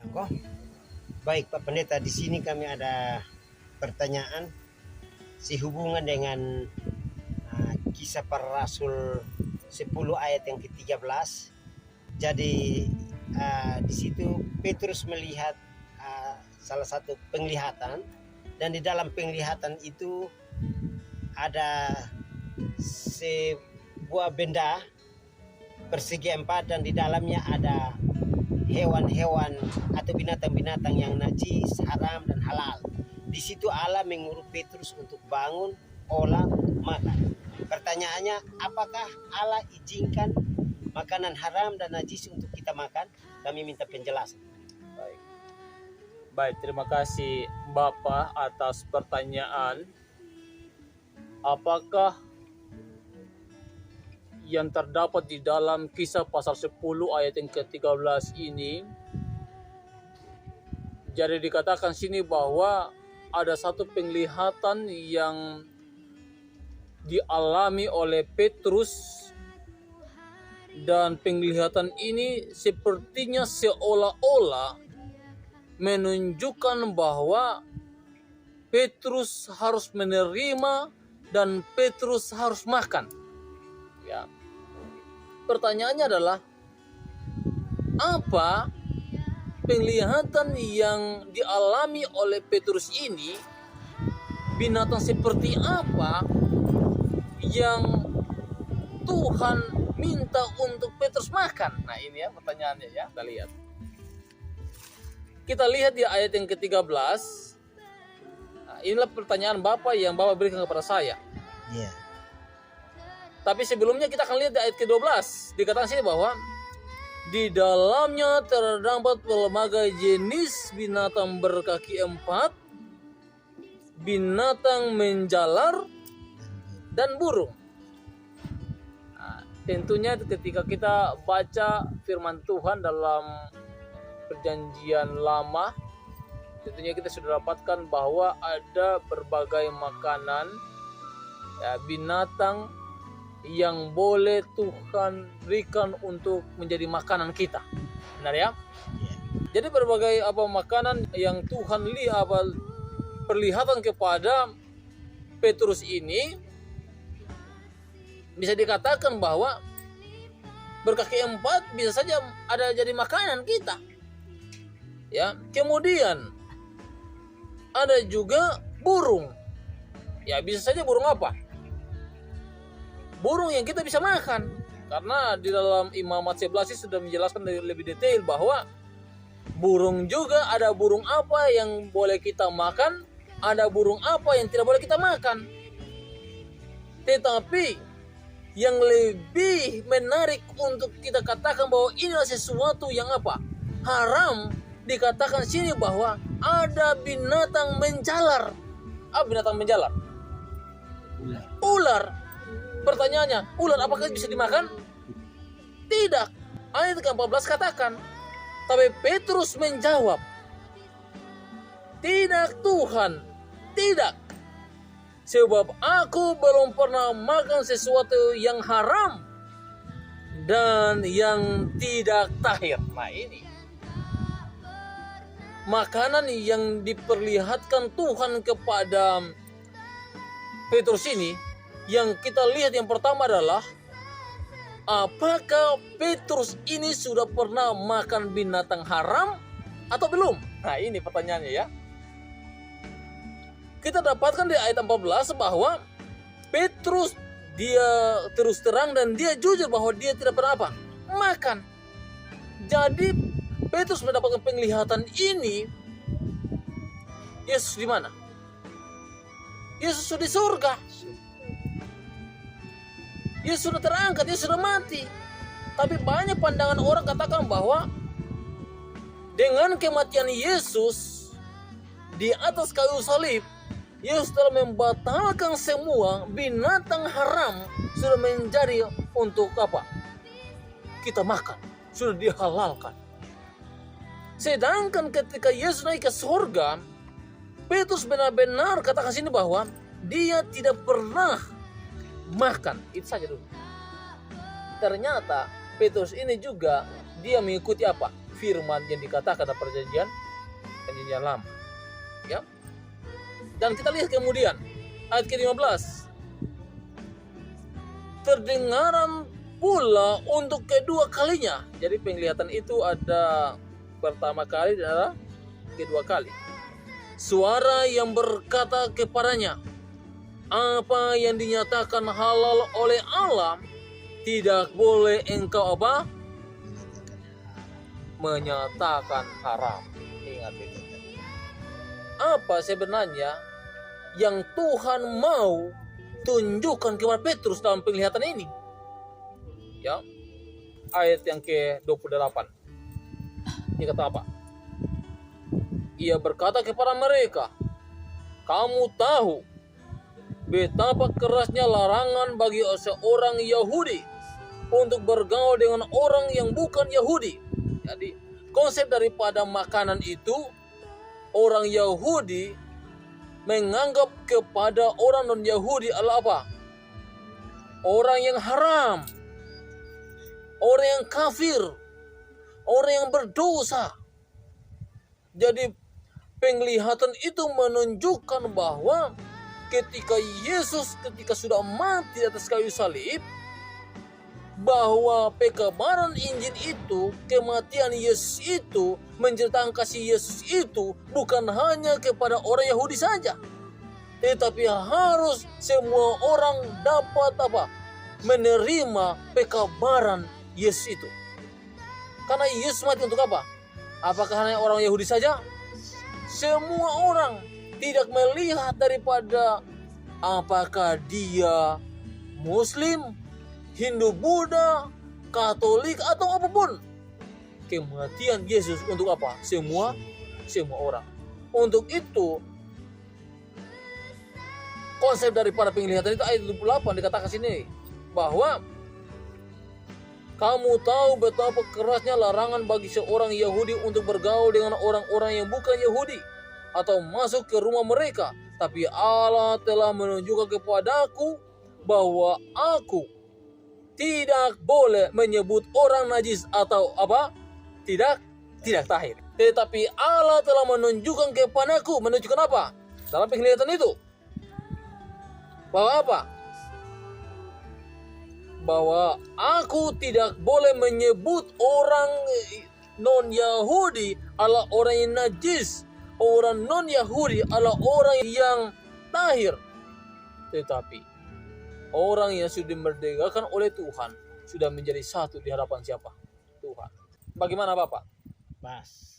Oh, baik Pak Pendeta, di sini kami ada pertanyaan sehubungan dengan kisah para rasul 10 ayat yang ke-13. Jadi di situ Petrus melihat salah satu penglihatan, dan di dalam penglihatan itu ada sebuah benda persegi 4 dan di dalamnya ada hewan-hewan atau binatang-binatang yang najis, haram dan halal. Di situ Allah menyuruh Petrus untuk bangun, olah, makan. Pertanyaannya, apakah Allah izinkan makanan haram dan najis untuk kita makan? Kami minta penjelasan. Baik, terima kasih Bapak atas pertanyaan. Apakah yang terdapat di dalam Kisah pasal 10 ayat yang ke-13 ini, jadi dikatakan sini bahwa ada satu penglihatan yang dialami oleh Petrus, dan penglihatan ini sepertinya seolah-olah menunjukkan bahwa Petrus harus menerima dan Petrus harus makan. Ya. Pertanyaannya adalah, apa penglihatan yang dialami oleh Petrus ini? Binatang seperti apa yang Tuhan minta untuk Petrus makan? Nah, ini ya pertanyaannya ya, kita lihat. Kita lihat di ayat yang ke-13. Nah, inilah pertanyaan Bapak yang Bapak berikan kepada saya. Yeah. Tapi sebelumnya kita akan lihat di ayat ke-12. Dikatakan sini bahwa di dalamnya terdapat berbagai jenis binatang berkaki 4, binatang menjalar, dan burung. Nah, tentunya ketika kita baca firman Tuhan dalam Perjanjian Lama, tentunya kita sudah dapatkan bahwa ada berbagai makanan, ya, binatang yang boleh Tuhan berikan untuk menjadi makanan kita. Benar ya? Yeah. Jadi berbagai makanan yang Tuhan perlihatkan kepada Petrus ini, bisa dikatakan bahwa berkaki 4 bisa saja ada jadi makanan kita. Ya, kemudian ada juga burung. Ya, bisa saja burung apa? Burung yang kita bisa makan. Karena di dalam Imamat 11 sudah menjelaskan lebih detail bahwa burung juga ada burung apa yang boleh kita makan, ada burung apa yang tidak boleh kita makan. Tetapi yang lebih menarik untuk kita katakan bahwa inilah sesuatu yang apa? Haram. Dikatakan sini bahwa ada binatang menjalar. Apa binatang menjalar? Ular. Pertanyaannya, ular apakah bisa dimakan? Tidak. Ayat ke-14 katakan, tapi Petrus menjawab, tidak Tuhan, tidak. Sebab aku belum pernah makan sesuatu yang haram dan yang tidak tahir. Nah, ini makanan yang diperlihatkan Tuhan kepada Petrus ini. Yang kita lihat yang pertama adalah, apakah Petrus ini sudah pernah makan binatang haram atau belum? Nah, ini pertanyaannya ya. Kita dapatkan di ayat 14 bahwa Petrus dia terus terang dan dia jujur bahwa dia tidak pernah apa? Makan. Jadi Petrus mendapatkan penglihatan ini. Yesus di mana? Yesus sudah di surga. Yesus sudah terangkat, Yesus sudah mati. Tapi banyak pandangan orang katakan bahwa dengan kematian Yesus di atas kayu salib, Yesus telah membatalkan semua binatang haram, sudah menjadi untuk apa? Kita makan, sudah dihalalkan. Sedangkan ketika Yesus naik ke surga, Petrus benar-benar katakan sini bahwa dia tidak pernah makan. Itu saja dulu. Ternyata Petrus ini juga dia mengikuti apa? firman yang dikatakan dalam perjanjian lama. Ya. Dan kita lihat kemudian ayat ke-15. Terdengaran pula untuk kedua kalinya. Jadi penglihatan itu ada pertama kali dan ada kedua kali. Suara yang berkata kepadanya, apa yang dinyatakan halal oleh Allah tidak boleh engkau apa? Menyatakan haram. Ingat itu. Apa sebenarnya yang Tuhan mau tunjukkan kepada Petrus dalam penglihatan ini? Ya. Ayat yang ke-28. Dia kata apa? Ia berkata kepada mereka, kamu tahu betapa kerasnya larangan bagi seorang Yahudi untuk bergaul dengan orang yang bukan Yahudi. Jadi konsep daripada makanan itu, orang Yahudi menganggap kepada orang non-Yahudi adalah apa? Orang yang haram, orang yang kafir, orang yang berdosa. Jadi penglihatan itu menunjukkan bahwa ketika Yesus sudah mati atas kayu salib, bahwa pekabaran Injil itu, kematian Yesus itu, menceritakan kasih Yesus itu bukan hanya kepada orang Yahudi saja, tetapi harus semua orang dapat apa? Menerima pekabaran Yesus itu. Karena Yesus mati untuk apa? Apakah hanya orang Yahudi saja? Semua orang, tidak melihat daripada apakah dia Muslim, Hindu, Buddha, Katolik atau apapun. Kematian Yesus untuk apa? Semua orang. Untuk itu konsep daripada penglihatan itu ayat 28 dikatakan sini bahwa kamu tahu betapa kerasnya larangan bagi seorang Yahudi untuk bergaul dengan orang-orang yang bukan Yahudi atau masuk ke rumah mereka. Tapi Allah telah menunjukkan kepadaku bahwa aku tidak boleh menyebut orang najis atau apa? Tidak tahir. Tetapi Allah telah menunjukkan kepadaku, menunjukkan apa? Dalam penglihatan itu. Bahwa apa? Bahwa aku tidak boleh menyebut orang non-Yahudi adalah orang yang najis. Orang non-Yahudi adalah orang yang tahir. Tetapi orang yang sudah dimerdekakan oleh Tuhan sudah menjadi satu di hadapan siapa? Tuhan. Bagaimana Bapak? Bas.